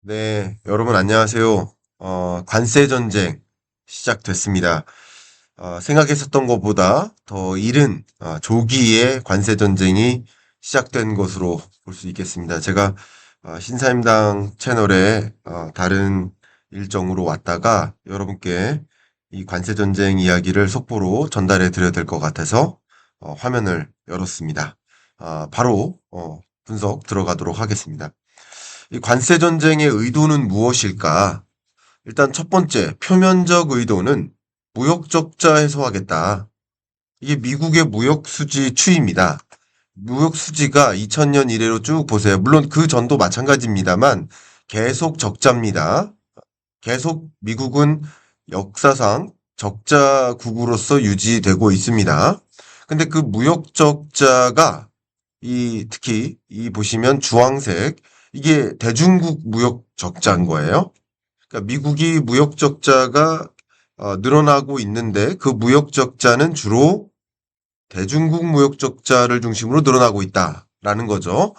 네, 여러분 안녕하세요. 관세 전쟁 시작됐습니다. 생각했었던 것보다 더 이른 조기에 관세 전쟁이 시작된 것으로 볼 수 있겠습니다. 제가 신사임당 채널에 다른 일정으로 왔다가 여러분께 이 관세 전쟁 이야기를 속보로 전달해 드려야 될 것 같아서 화면을 열었습니다. 바로 분석 들어가도록 하겠습니다. 이 관세 전쟁의 의도는 무엇일까? 일단 첫 번째, 표면적 의도는 무역 적자 해소하겠다. 이게 미국의 무역 수지 추이입니다. 무역 수지가 2000년 이래로 쭉 보세요. 물론 그 전도 마찬가지입니다만 계속 적자입니다. 계속 미국은 역사상 적자국으로서 유지되고 있습니다. 근데 그 무역 적자가 특히 이 보시면 주황색 이게 대중국 무역 적자인 거예요. 그러니까 미국이 무역 적자가 늘어나고 있는데 그 무역 적자는 주로 대중국 무역 적자를 중심으로 늘어나고 있다라는 거죠.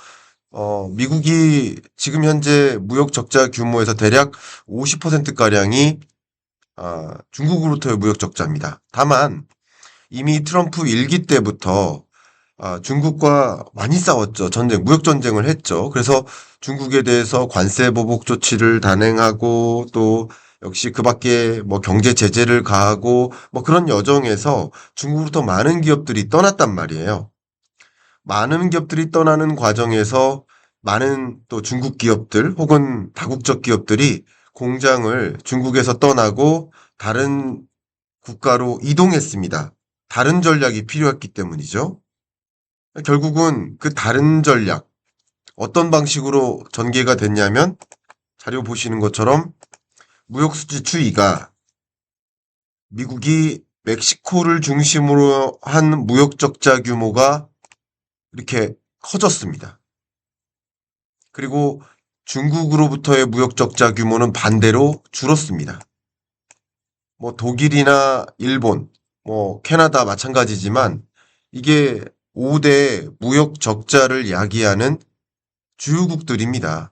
미국이 지금 현재 무역 적자 규모에서 대략 50%가량이 중국으로부터의 무역 적자입니다. 다만 이미 트럼프 일기 때부터 중국과 많이 싸웠죠. 무역 전쟁을 했죠. 그래서 중국에 대해서 관세 보복 조치를 단행하고 또 역시 그 밖에 뭐 경제 제재를 가하고 뭐 그런 여정에서 중국으로부터 많은 기업들이 떠났단 말이에요. 많은 기업들이 떠나는 과정에서 많은 또 중국 기업들 혹은 다국적 기업들이 공장을 중국에서 떠나고 다른 국가로 이동했습니다. 다른 전략이 필요했기 때문이죠. 결국은 그 다른 전략, 어떤 방식으로 전개가 됐냐면 자료 보시는 것처럼 무역수지 추이가 미국이 멕시코를 중심으로 한 무역 적자 규모가 이렇게 커졌습니다. 그리고 중국으로부터의 무역 적자 규모는 반대로 줄었습니다. 뭐 독일이나 일본, 뭐 캐나다 마찬가지지만 이게 5대 무역 적자를 야기하는 주요국들입니다.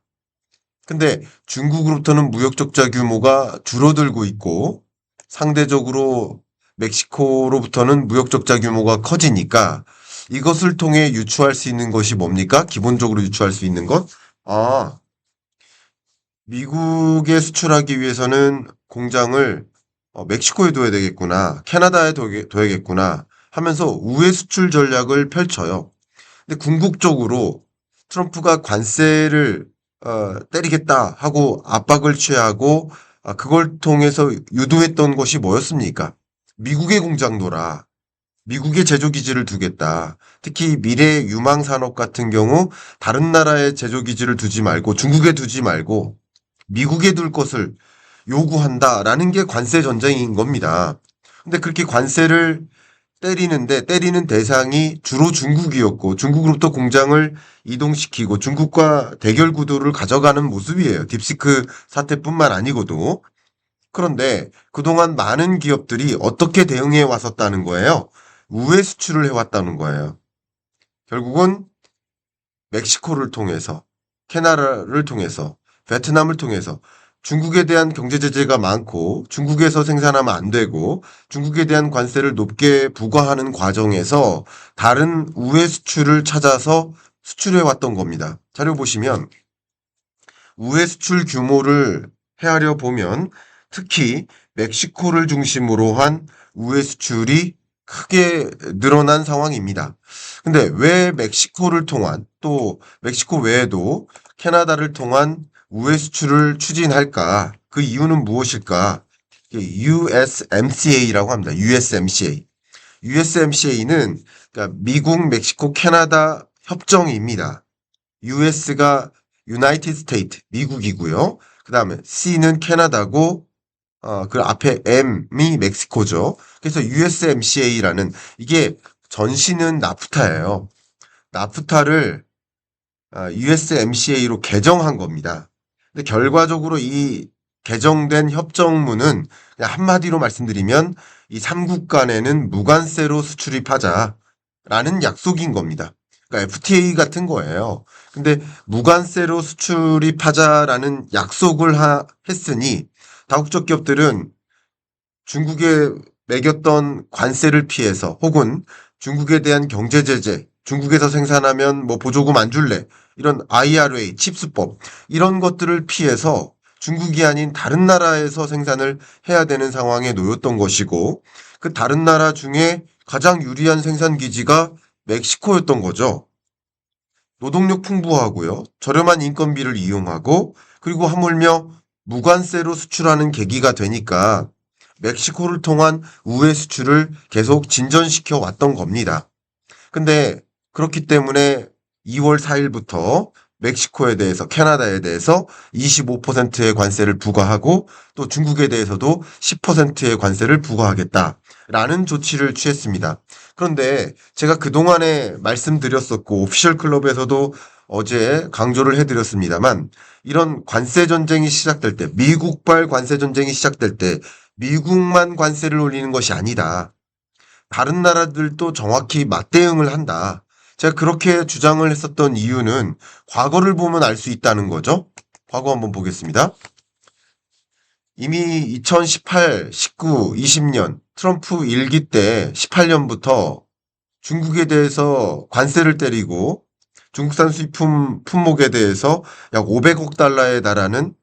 근데 중국으로부터는 무역 적자 규모가 줄어들고 있고 상대적으로 멕시코로부터는 무역 적자 규모가 커지니까 이것을 통해 유추할 수 있는 것이 뭡니까? 기본적으로 유추할 수 있는 것? 아, 미국에 수출하기 위해서는 공장을 멕시코에 둬야 되겠구나, 캐나다에 둬야겠구나 하면서 우회 수출 전략을 펼쳐요. 근데 궁극적으로 트럼프가 관세를 때리겠다 하고 압박을 취하고 그걸 통해서 유도했던 것이 뭐였습니까? 미국의 공장도라. 미국의 제조기지를 두겠다. 특히 미래 유망 산업 같은 경우 다른 나라의 제조기지를 두지 말고 중국에 두지 말고 미국에 둘 것을 요구한다라는 게 관세 전쟁인 겁니다. 근데 그렇게 관세를 때리는 대상이 주로 중국이었고 중국으로부터 공장을 이동시키고 중국과 대결 구도를 가져가는 모습이에요. 딥시크 사태뿐만 아니고도. 그런데 그동안 많은 기업들이 어떻게 대응해 왔었다는 거예요. 우회 수출을 해왔다는 거예요. 결국은 멕시코를 통해서, 캐나다를 통해서, 베트남을 통해서 중국에 대한 경제 제재가 많고 중국에서 생산하면 안 되고 중국에 대한 관세를 높게 부과하는 과정에서 다른 우회 수출을 찾아서 수출해 왔던 겁니다. 자료 보시면 우회 수출 규모를 헤아려 보면 특히 멕시코를 중심으로 한 우회 수출이 크게 늘어난 상황입니다. 근데 왜 멕시코를 통한 또 멕시코 외에도 캐나다를 통한 우회 수출을 추진할까? 그 이유는 무엇일까? USMCA라고 합니다. USMCA. USMCA는 그러니까 미국, 멕시코, 캐나다 협정입니다. US가 United States, 미국이고요. 그 다음에 C는 캐나다고 그 앞에 M이 멕시코죠. 그래서 USMCA라는 이게 전신은 나프타예요. 나프타를 USMCA로 개정한 겁니다. 근데 결과적으로 이 개정된 협정문은 그냥 한마디로 말씀드리면 이 3국 간에는 무관세로 수출입하자라는 약속인 겁니다. 그러니까 FTA 같은 거예요. 근데 무관세로 수출입하자라는 약속을 했으니 다국적 기업들은 중국에 매겼던 관세를 피해서 혹은 중국에 대한 경제 제재, 중국에서 생산하면 뭐 보조금 안 줄래, 이런 IRA, 칩스법 이런 것들을 피해서 중국이 아닌 다른 나라에서 생산을 해야 되는 상황에 놓였던 것이고, 그 다른 나라 중에 가장 유리한 생산 기지가 멕시코였던 거죠. 노동력 풍부하고요. 저렴한 인건비를 이용하고, 그리고 하물며 무관세로 수출하는 계기가 되니까 멕시코를 통한 우회 수출을 계속 진전시켜 왔던 겁니다. 근데 그렇기 때문에 2월 4일부터 멕시코에 대해서, 캐나다에 대해서 25%의 관세를 부과하고 또 중국에 대해서도 10%의 관세를 부과하겠다라는 조치를 취했습니다. 그런데 제가 그동안에 말씀드렸었고 오피셜 클럽에서도 어제 강조를 해드렸습니다만, 이런 관세 전쟁이 시작될 때, 미국발 관세 전쟁이 시작될 때 미국만 관세를 올리는 것이 아니다. 다른 나라들도 정확히 맞대응을 한다. 제가 그렇게 주장을 했었던 이유는 과거를 보면 알 수 있다는 거죠. 과거 한번 보겠습니다. 이미 2018, 19, 20년 트럼프 1기 때 18년부터 중국에 대해서 관세를 때리고 중국산 수입품 품목에 대해서 약 500억 달러에 달하는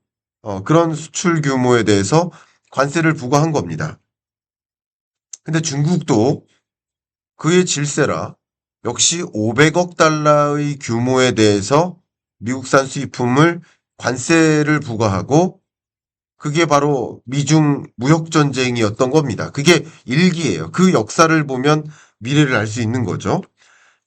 그런 수출 규모에 대해서 관세를 부과한 겁니다. 근데 중국도 그의 질세라 역시 500억 달러의 규모에 대해서 미국산 수입품을 관세를 부과하고, 그게 바로 미중 무역전쟁이었던 겁니다. 그게 일기예요. 그 역사를 보면 미래를 알 수 있는 거죠.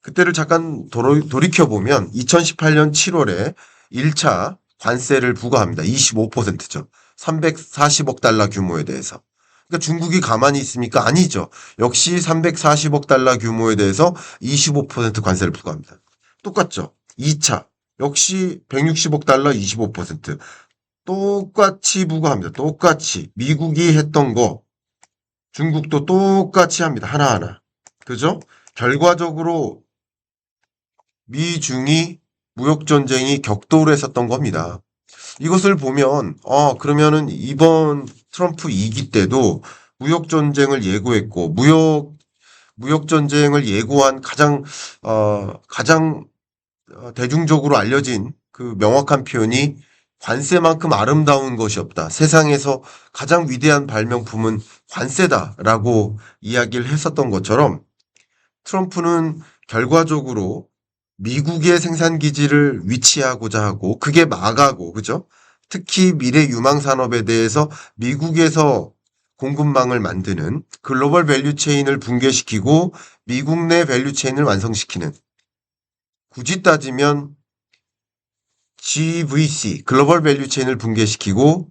그때를 잠깐 돌이켜보면 2018년 7월에 1차 관세를 부과합니다. 25%죠. 340억 달러 규모에 대해서. 그러니까 중국이 가만히 있습니까? 아니죠. 역시 340억 달러 규모에 대해서 25% 관세를 부과합니다. 똑같죠. 2차. 역시 160억 달러 25%. 똑같이 부과합니다. 똑같이. 미국이 했던 거 중국도 똑같이 합니다. 하나하나. 그죠? 결과적으로 미중이 무역전쟁이 격돌했었던 겁니다. 이것을 보면, 그러면은 이번 트럼프 2기 때도 무역전쟁을 예고했고, 무역전쟁을 예고한 가장 대중적으로 알려진 그 명확한 표현이 관세만큼 아름다운 것이 없다. 세상에서 가장 위대한 발명품은 관세다라고 이야기를 했었던 것처럼, 트럼프는 결과적으로 미국의 생산 기지를 위치하고자 하고 그게 막하고, 그죠? 특히 미래 유망 산업에 대해서 미국에서 공급망을 만드는 글로벌 밸류 체인을 붕괴시키고 미국 내 밸류 체인을 완성시키는, 굳이 따지면 GVC 글로벌 밸류 체인을 붕괴시키고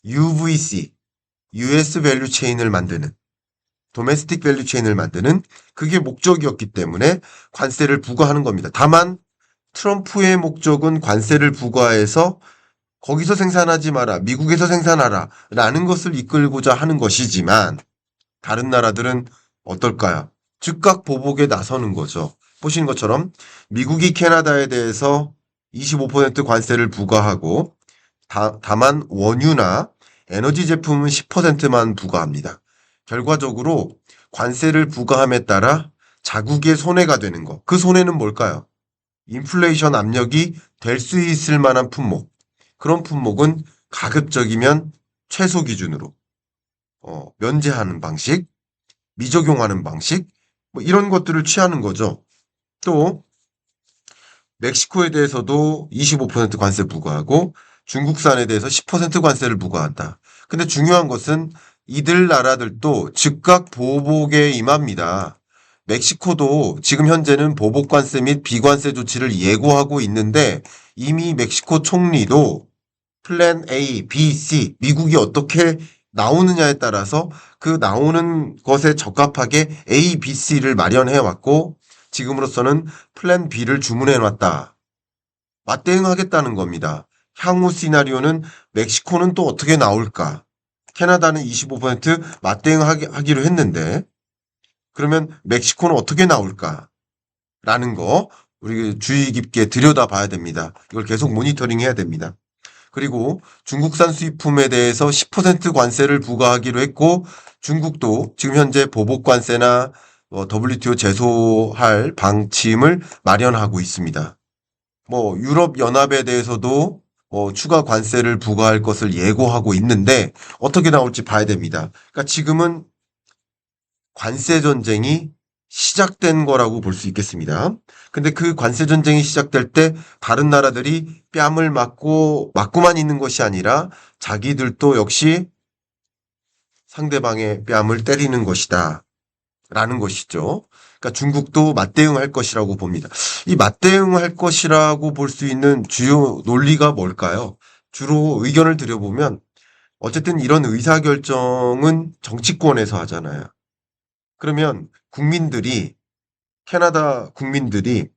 UVC US 밸류 체인을 만드는, 도메스틱 밸류 체인을 만드는, 그게 목적이었기 때문에 관세를 부과하는 겁니다. 다만 트럼프의 목적은 관세를 부과해서 거기서 생산하지 마라, 미국에서 생산하라 라는 것을 이끌고자 하는 것이지만, 다른 나라들은 어떨까요? 즉각 보복에 나서는 거죠. 보신 것처럼 미국이 캐나다에 대해서 25% 관세를 부과하고 다만 원유나 에너지 제품은 10%만 부과합니다. 결과적으로 관세를 부과함에 따라 자국의 손해가 되는 것. 그 손해는 뭘까요? 인플레이션 압력이 될 수 있을 만한 품목. 그런 품목은 가급적이면 최소 기준으로 면제하는 방식, 미적용하는 방식, 뭐 이런 것들을 취하는 거죠. 또 멕시코에 대해서도 25% 관세 부과하고 중국산에 대해서 10% 관세를 부과한다. 근데 중요한 것은 이들 나라들도 즉각 보복에 임합니다. 멕시코도 지금 현재는 보복 관세 및 비관세 조치를 예고하고 있는데, 이미 멕시코 총리도 플랜 A, B, C, 미국이 어떻게 나오느냐에 따라서 그 나오는 것에 적합하게 A, B, C를 마련해 왔고, 지금으로서는 플랜 B를 주문해 놨다. 맞대응하겠다는 겁니다. 향후 시나리오는 멕시코는 또 어떻게 나올까? 캐나다는 25% 맞대응하기로 했는데, 그러면 멕시코는 어떻게 나올까? 라는 거 우리 주의 깊게 들여다봐야 됩니다. 이걸 계속 모니터링 해야 됩니다. 그리고 중국산 수입품에 대해서 10% 관세를 부과하기로 했고 중국도 지금 현재 보복 관세나 WTO 제소할 방침을 마련하고 있습니다. 유럽 연합에 대해서도 추가 관세를 부과할 것을 예고하고 있는데 어떻게 나올지 봐야 됩니다. 그러니까 지금은 관세 전쟁이 시작된 거라고 볼 수 있겠습니다. 근데 그 관세 전쟁이 시작될 때 다른 나라들이 뺨을 맞고만 있는 것이 아니라 자기들도 역시 상대방의 뺨을 때리는 것이다. 라는 것이죠. 그러니까 중국도 맞대응할 것이라고 봅니다. 이 맞대응할 것이라고 볼 수 있는 주요 논리가 뭘까요? 주로 의견을 드려보면 어쨌든 이런 의사결정은 정치권에서 하잖아요. 그러면 국민들이 캐나다 국민들이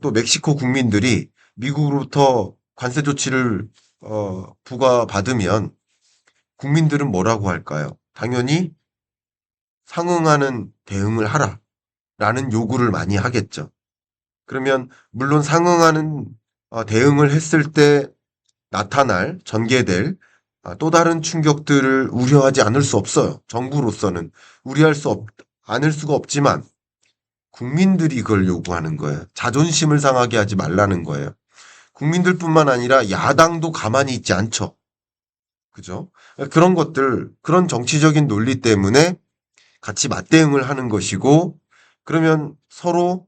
또 멕시코 국민들이 미국으로부터 관세 조치를 부과받으면 국민들은 뭐라고 할까요? 당연히 상응하는 대응을 하라라는 요구를 많이 하겠죠. 그러면 물론 상응하는 대응을 했을 때 전개될 또 다른 충격들을 우려하지 않을 수 없어요. 정부로서는 않을 수가 없지만 국민들이 그걸 요구하는 거예요. 자존심을 상하게 하지 말라는 거예요. 국민들뿐만 아니라 야당도 가만히 있지 않죠. 그죠? 그런 정치적인 논리 때문에 같이 맞대응을 하는 것이고, 그러면 서로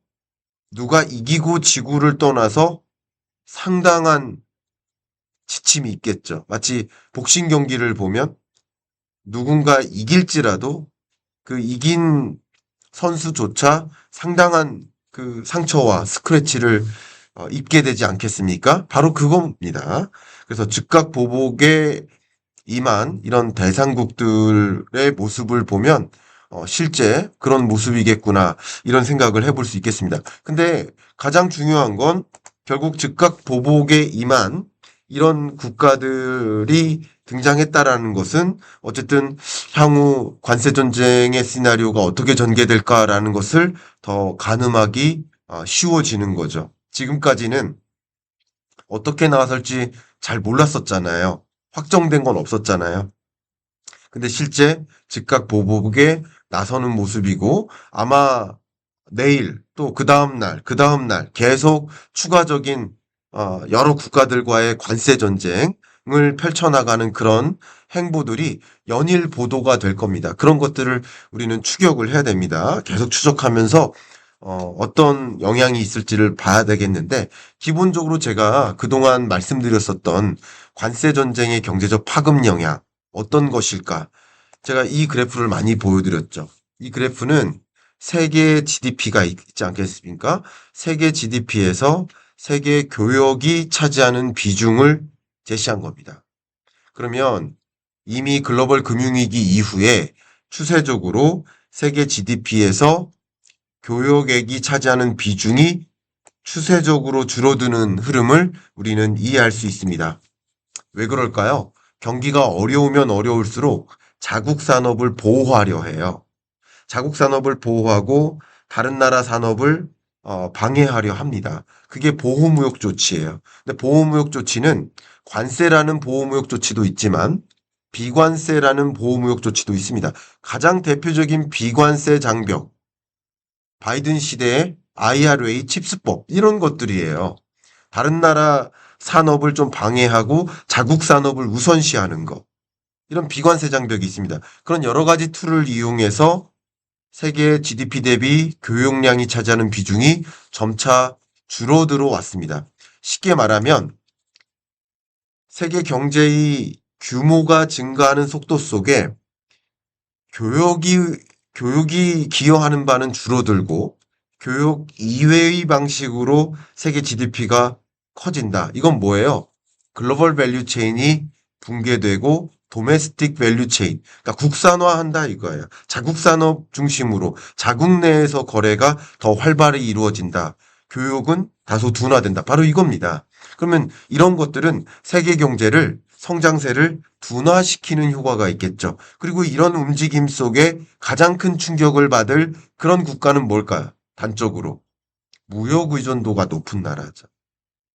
누가 이기고 지구를 떠나서 상당한 지침이 있겠죠. 마치 복싱 경기를 보면 누군가 이길지라도 그 이긴 선수조차 상당한 그 상처와 스크래치를 입게 되지 않겠습니까? 바로 그겁니다. 그래서 즉각 보복에 임한 이런 대상국들의 모습을 보면 실제 그런 모습이겠구나 이런 생각을 해볼 수 있겠습니다. 근데 가장 중요한 건 결국 즉각 보복에 임한 이런 국가들이 등장했다라는 것은 어쨌든 향후 관세 전쟁의 시나리오가 어떻게 전개될까라는 것을 더 가늠하기 쉬워지는 거죠. 지금까지는 어떻게 나설지 잘 몰랐었잖아요. 확정된 건 없었잖아요. 근데 실제 즉각 보복에 나서는 모습이고 아마 내일 또 그 다음 날 계속 추가적인 여러 국가들과의 관세 전쟁을 펼쳐나가는 그런 행보들이 연일 보도가 될 겁니다. 그런 것들을 우리는 추격을 해야 됩니다. 계속 추적하면서 어떤 영향이 있을지를 봐야 되겠는데 기본적으로 제가 그동안 말씀드렸었던 관세 전쟁의 경제적 파급 영향 어떤 것일까? 제가 이 그래프를 많이 보여드렸죠. 이 그래프는 세계 GDP가 있지 않겠습니까? 세계 GDP에서 세계 교역이 차지하는 비중을 제시한 겁니다. 그러면 이미 글로벌 금융위기 이후에 추세적으로 세계 GDP에서 교역액이 차지하는 비중이 추세적으로 줄어드는 흐름을 우리는 이해할 수 있습니다. 왜 그럴까요? 경기가 어려우면 어려울수록 자국 산업을 보호하려 해요. 자국 산업을 보호하고 다른 나라 산업을 방해하려 합니다. 그게 보호무역 조치예요. 근데 보호무역 조치는 관세라는 보호무역 조치도 있지만 비관세라는 보호무역 조치도 있습니다. 가장 대표적인 비관세 장벽, 바이든 시대의 IRA 칩스법 이런 것들이에요. 다른 나라 산업을 좀 방해하고 자국 산업을 우선시하는 것. 이런 비관세 장벽이 있습니다. 그런 여러 가지 툴을 이용해서 세계 GDP 대비 교역량이 차지하는 비중이 점차 줄어들어 왔습니다. 쉽게 말하면 세계 경제의 규모가 증가하는 속도 속에 교육이 기여하는 바는 줄어들고 교육 이외의 방식으로 세계 GDP가 커진다. 이건 뭐예요? 글로벌 밸류 체인이 붕괴되고 도메스틱 밸류 체인, 그러니까 국산화한다 이거예요. 자국 산업 중심으로 자국 내에서 거래가 더 활발히 이루어진다. 교육은 다소 둔화된다. 바로 이겁니다. 그러면 이런 것들은 세계 경제를 성장세를 둔화시키는 효과가 있겠죠. 그리고 이런 움직임 속에 가장 큰 충격을 받을 그런 국가는 뭘까요? 단적으로 무역 의존도가 높은 나라죠.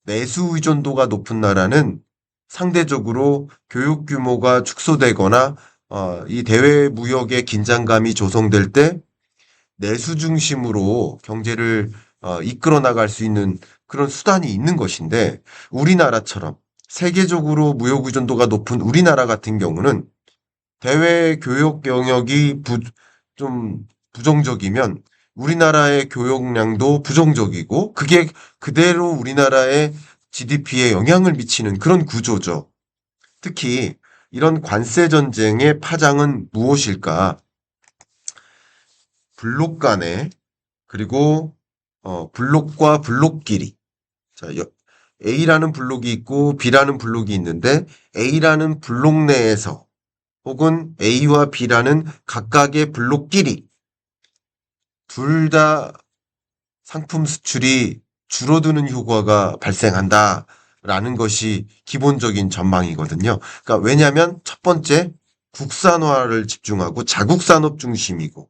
내수 의존도가 높은 나라는 상대적으로 교육 규모가 축소되거나 이 대외 무역의 긴장감이 조성될 때 내수 중심으로 경제를 이끌어 나갈 수 있는 그런 수단이 있는 것인데 우리나라처럼 세계적으로 무역 의존도가 높은 우리나라 같은 경우는 대외 교역 영역이 좀 부정적이면 우리나라의 교역량도 부정적이고 그게 그대로 우리나라의 GDP에 영향을 미치는 그런 구조죠. 특히 이런 관세 전쟁의 파장은 무엇일까? 블록 간에 그리고 블록과 블록끼리 자, A라는 블록이 있고 B라는 블록이 있는데 A라는 블록 내에서 혹은 A와 B라는 각각의 블록끼리 둘 다 상품 수출이 줄어드는 효과가 발생한다라는 것이 기본적인 전망이거든요. 그러니까 왜냐하면 첫 번째 국산화를 집중하고 자국 산업 중심이고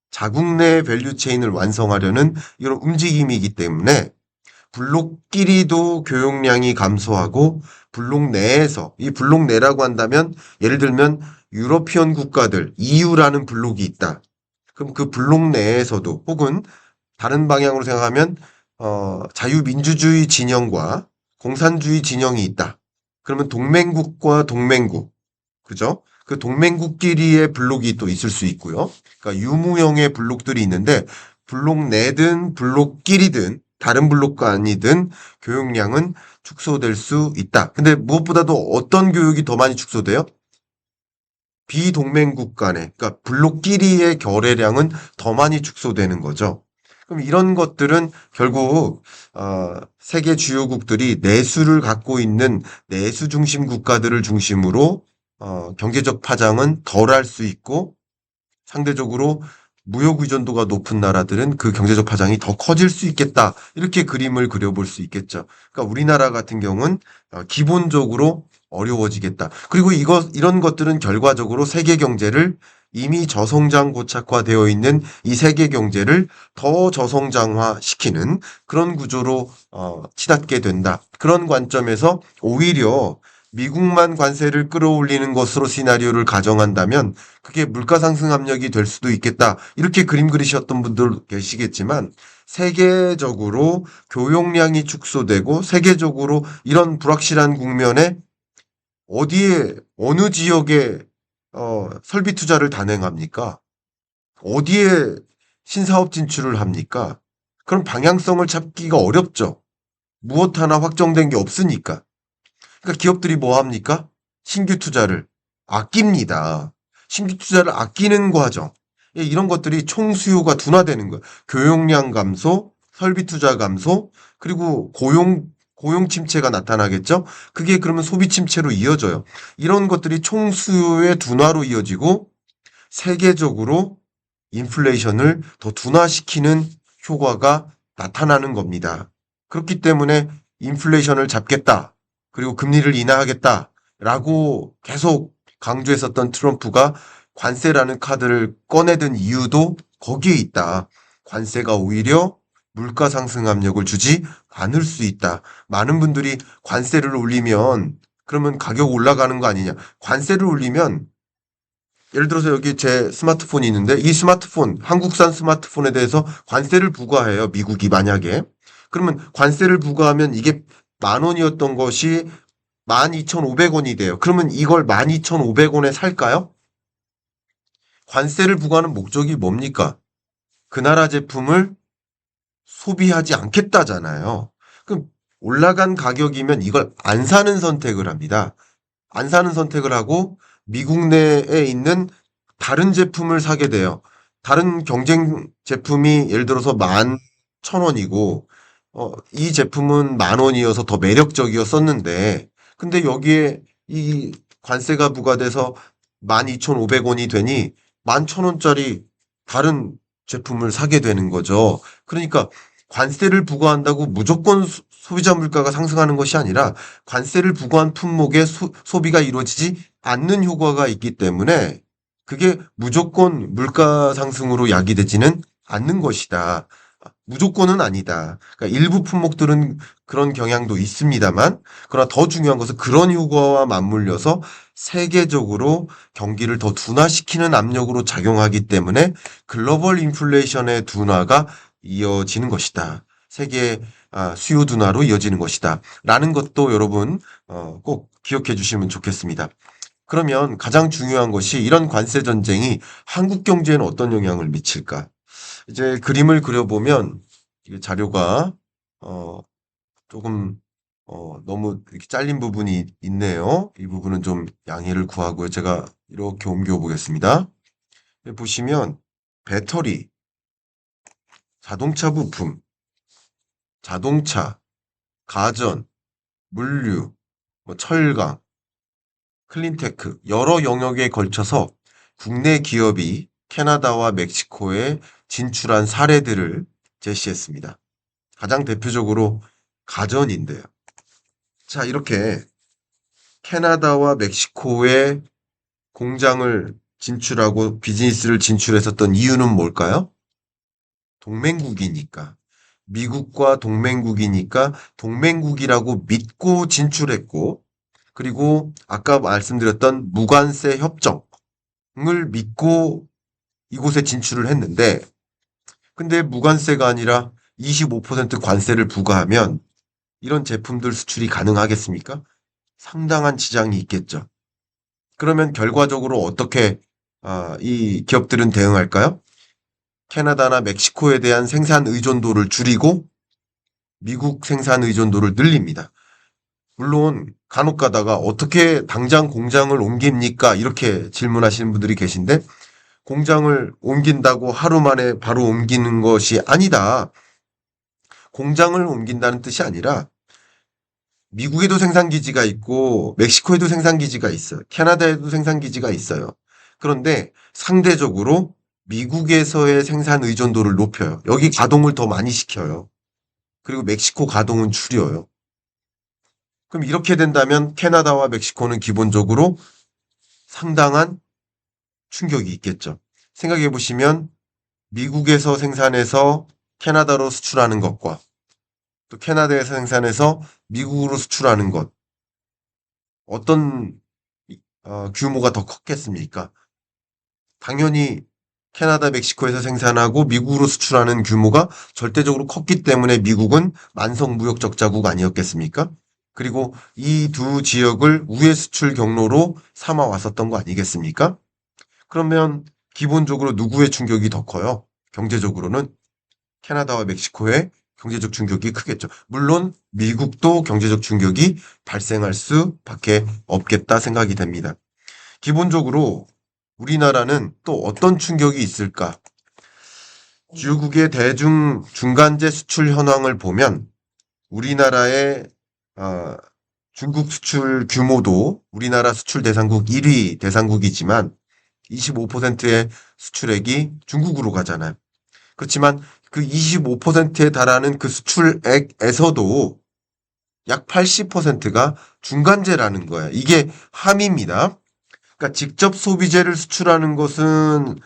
자국 내 밸류체인을 완성하려는 이런 움직임이기 때문에 블록끼리도 교역량이 감소하고 블록 내에서 이 블록 내라고 한다면 예를 들면 유러피언 국가들 EU라는 블록이 있다. 그럼 그 블록 내에서도 혹은 다른 방향으로 생각하면 자유민주주의 진영과 공산주의 진영이 있다. 그러면 동맹국과 동맹국, 그죠? 그 동맹국끼리의 블록이 또 있을 수 있고요. 그러니까 유무형의 블록들이 있는데 블록 내든 블록끼리든 다른 블록과 아니든 교역량은 축소될 수 있다. 근데 무엇보다도 어떤 교육이 더 많이 축소돼요? 비동맹국 간의, 그러니까 블록끼리의 결례량은 더 많이 축소되는 거죠. 그럼 이런 것들은 결국 세계 주요국들이 내수를 갖고 있는 내수 중심 국가들을 중심으로 경제적 파장은 덜할 수 있고 상대적으로 무역 의존도가 높은 나라들은 그 경제적 파장이 더 커질 수 있겠다. 이렇게 그림을 그려볼 수 있겠죠. 그러니까 우리나라 같은 경우는 기본적으로 어려워지겠다. 그리고 이런 것들은 결과적으로 세계 경제를 이미 저성장 고착화되어 있는 이 세계 경제를 더 저성장화 시키는 그런 구조로 치닫게 된다. 그런 관점에서 오히려 미국만 관세를 끌어올리는 것으로 시나리오를 가정한다면 그게 물가 상승 압력이 될 수도 있겠다. 이렇게 그림 그리셨던 분들 계시겠지만 세계적으로 교역량이 축소되고 세계적으로 이런 불확실한 국면에 어디에 어느 지역에 설비 투자를 단행합니까? 어디에 신사업 진출을 합니까? 그럼 방향성을 찾기가 어렵죠. 무엇 하나 확정된 게 없으니까. 그러니까 기업들이 뭐 합니까? 신규 투자를 아낍니다. 신규 투자를 아끼는 과정. 예, 이런 것들이 총수요가 둔화되는 거예요. 교용량 감소, 설비 투자 감소, 그리고 고용 침체가 나타나겠죠? 그게 그러면 소비 침체로 이어져요. 이런 것들이 총수요의 둔화로 이어지고 세계적으로 인플레이션을 더 둔화시키는 효과가 나타나는 겁니다. 그렇기 때문에 인플레이션을 잡겠다. 그리고 금리를 인하하겠다라고 계속 강조했었던 트럼프가 관세라는 카드를 꺼내든 이유도 거기에 있다. 관세가 오히려 물가 상승 압력을 주지 않을 수 있다. 많은 분들이 관세를 올리면 그러면 가격 올라가는 거 아니냐. 관세를 올리면 예를 들어서 여기 제 스마트폰이 있는데 이 스마트폰, 한국산 스마트폰에 대해서 관세를 부과해요. 미국이 만약에. 그러면 관세를 부과하면 이게 10,000원이었던 것이 12,500원이 돼요. 그러면 이걸 12,500원에 살까요? 관세를 부과하는 목적이 뭡니까? 그 나라 제품을 소비하지 않겠다잖아요. 그럼 올라간 가격이면 이걸 안 사는 선택을 합니다. 안 사는 선택을 하고 미국 내에 있는 다른 제품을 사게 돼요. 다른 경쟁 제품이 예를 들어서 11,000원이고 이 제품은 10,000원이어서 더 매력적이었었는데 근데 여기에 이 관세가 부과돼서 12,500원이 되니 11,000원짜리 다른 제품을 사게 되는 거죠. 그러니까 관세를 부과한다고 무조건 소비자 물가가 상승하는 것이 아니라 관세를 부과한 품목의 소비가 이루어지지 않는 효과가 있기 때문에 그게 무조건 물가 상승으로 야기되지는 않는 것이다. 무조건은 아니다. 그러니까 일부 품목들은 그런 경향도 있습니다만, 그러나 더 중요한 것은 그런 효과와 맞물려서 세계적으로 경기를 더 둔화시키는 압력으로 작용하기 때문에 글로벌 인플레이션의 둔화가 이어지는 것이다. 세계 수요 둔화로 이어지는 것이다. 라는 것도 여러분 꼭 기억해 주시면 좋겠습니다. 그러면 가장 중요한 것이 이런 관세 전쟁이 한국 경제에는 어떤 영향을 미칠까? 이제 그림을 그려보면 이게 자료가 어 조금 너무 이렇게 잘린 부분이 있네요. 이 부분은 좀 양해를 구하고요. 제가 이렇게 옮겨 보겠습니다. 보시면 배터리, 자동차 부품, 자동차, 가전, 물류, 뭐 철강, 클린테크 여러 영역에 걸쳐서 국내 기업이 캐나다와 멕시코에 진출한 사례들을 제시했습니다. 가장 대표적으로 가전인데요. 자, 이렇게 캐나다와 멕시코에 공장을 진출하고 비즈니스를 진출했었던 이유는 뭘까요? 동맹국이니까. 미국과 동맹국이니까 동맹국이라고 믿고 진출했고, 그리고 아까 말씀드렸던 무관세 협정을 믿고 이곳에 진출을 했는데, 근데 무관세가 아니라 25% 관세를 부과하면 이런 제품들 수출이 가능하겠습니까? 상당한 지장이 있겠죠. 그러면 결과적으로 어떻게 이 기업들은 대응할까요? 캐나다나 멕시코에 대한 생산 의존도를 줄이고 미국 생산 의존도를 늘립니다. 물론 간혹 가다가 어떻게 당장 공장을 옮깁니까? 이렇게 질문하시는 분들이 계신데 공장을 옮긴다고 하루 만에 바로 옮기는 것이 아니다. 공장을 옮긴다는 뜻이 아니라 미국에도 생산기지가 있고 멕시코에도 생산기지가 있어요. 캐나다에도 생산기지가 있어요. 그런데 상대적으로 미국에서의 생산 의존도를 높여요. 여기 가동을 더 많이 시켜요. 그리고 멕시코 가동은 줄여요. 그럼 이렇게 된다면 캐나다와 멕시코는 기본적으로 상당한 충격이 있겠죠. 생각해 보시면 미국에서 생산해서 캐나다로 수출하는 것과 또 캐나다에서 생산해서 미국으로 수출하는 것 어떤 규모가 더 컸겠습니까? 당연히 캐나다, 멕시코에서 생산하고 미국으로 수출하는 규모가 절대적으로 컸기 때문에 미국은 만성 무역 적자국 아니었겠습니까? 그리고 이 두 지역을 우회 수출 경로로 삼아 왔었던 거 아니겠습니까? 그러면 기본적으로 누구의 충격이 더 커요? 경제적으로는 캐나다와 멕시코의 경제적 충격이 크겠죠. 물론 미국도 경제적 충격이 발생할 수밖에 없겠다 생각이 됩니다. 기본적으로 우리나라는 또 어떤 충격이 있을까? 주요국의 대중 중간재 수출 현황을 보면 우리나라의 중국 수출 규모도 우리나라 수출 대상국 1위 대상국이지만 25%의 수출액이 중국으로 가잖아요. 그렇지만 그 25%에 달하는 그 수출액에서도 약 80%가 중간재라는 거예요. 이게 함의입니다. 그러니까 직접 소비재를 수출하는 것은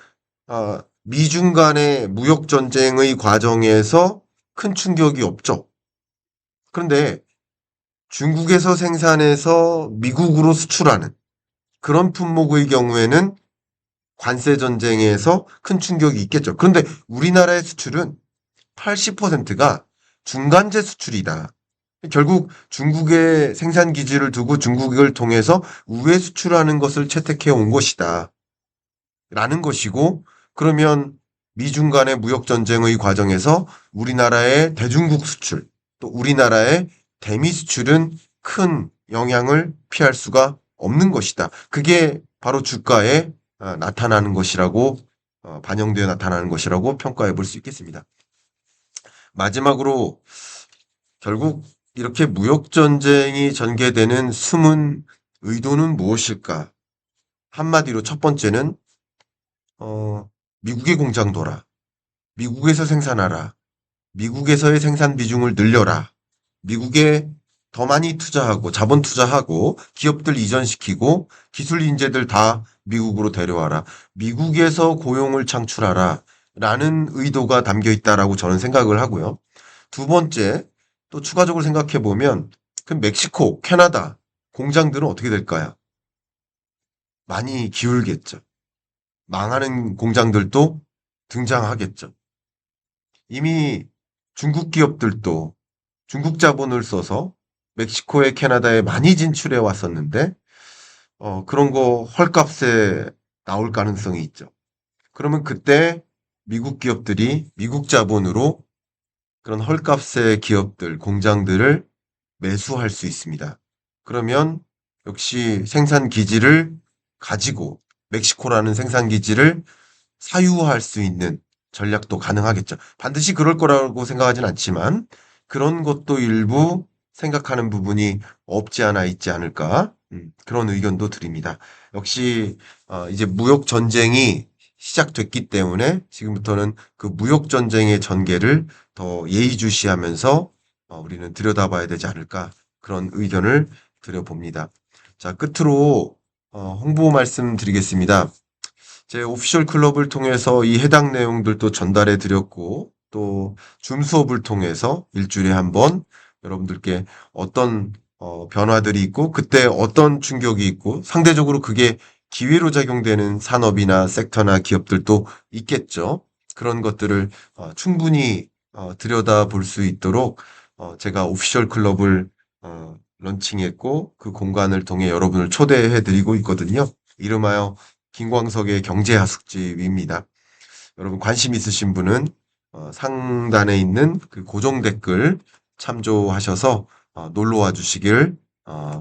미중 간의 무역 전쟁의 과정에서 큰 충격이 없죠. 그런데 중국에서 생산해서 미국으로 수출하는 그런 품목의 경우에는 관세 전쟁에서 큰 충격이 있겠죠. 그런데 우리나라의 수출은 80%가 중간재 수출이다. 결국 중국의 생산 기지를 두고 중국을 통해서 우회 수출하는 것을 채택해 온 것이다. 라는 것이고, 그러면 미중 간의 무역 전쟁의 과정에서 우리나라의 대중국 수출, 또 우리나라의 대미 수출은 큰 영향을 피할 수가 없는 것이다. 그게 바로 주가에 나타나는 것이라고, 반영되어 나타나는 것이라고 평가해 볼 수 있겠습니다. 마지막으로 결국 이렇게 무역 전쟁이 전개되는 숨은 의도는 무엇일까? 한마디로 첫 번째는 미국의 공장 둬라. 미국에서 생산하라. 미국에서의 생산 비중을 늘려라. 미국에 더 많이 투자하고 자본 투자하고 기업들 이전시키고 기술 인재들 다 미국으로 데려와라. 미국에서 고용을 창출하라. 라는 의도가 담겨 있다라고 저는 생각을 하고요. 두 번째, 또 추가적으로 생각해 보면 그 멕시코, 캐나다 공장들은 어떻게 될까요? 많이 기울겠죠. 망하는 공장들도 등장하겠죠. 이미 중국 기업들도 중국 자본을 써서 멕시코에 캐나다에 많이 진출해 왔었는데 그런 거 헐값에 나올 가능성이 있죠. 그러면 그때 미국 기업들이 미국 자본으로 그런 헐값의 기업들, 공장들을 매수할 수 있습니다. 그러면 역시 생산 기지를 가지고 멕시코라는 생산 기지를 사유할 수 있는 전략도 가능하겠죠. 반드시 그럴 거라고 생각하진 않지만 그런 것도 일부 생각하는 부분이 없지 않아 있지 않을까. 그런 의견도 드립니다. 역시 이제 무역 전쟁이 시작됐기 때문에 지금부터는 그 무역 전쟁의 전개를 더 예의주시하면서 우리는 들여다봐야 되지 않을까 그런 의견을 드려봅니다. 자, 끝으로 홍보 말씀드리겠습니다. 제 오피셜 클럽을 통해서 이 해당 내용들도 전달해 드렸고, 또 줌 수업을 통해서 일주일에 한 번 여러분들께 어떤 변화들이 있고, 그때 어떤 충격이 있고, 상대적으로 그게 기회로 작용되는 산업이나 섹터나 기업들도 있겠죠. 그런 것들을 충분히 들여다 볼 수 있도록 제가 오피셜 클럽을 런칭했고, 그 공간을 통해 여러분을 초대해 드리고 있거든요. 이름하여 김광석의 경제하숙집입니다. 여러분 관심 있으신 분은 상단에 있는 그 고정 댓글 참조하셔서 놀러와 주시길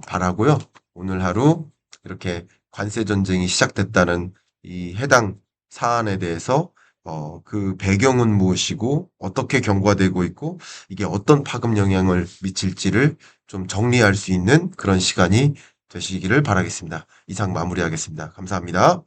바라고요. 오늘 하루 이렇게 관세 전쟁이 시작됐다는 이 해당 사안에 대해서 그 배경은 무엇이고 어떻게 경과되고 있고 이게 어떤 파급 영향을 미칠지를 좀 정리할 수 있는 그런 시간이 되시기를 바라겠습니다. 이상 마무리하겠습니다. 감사합니다.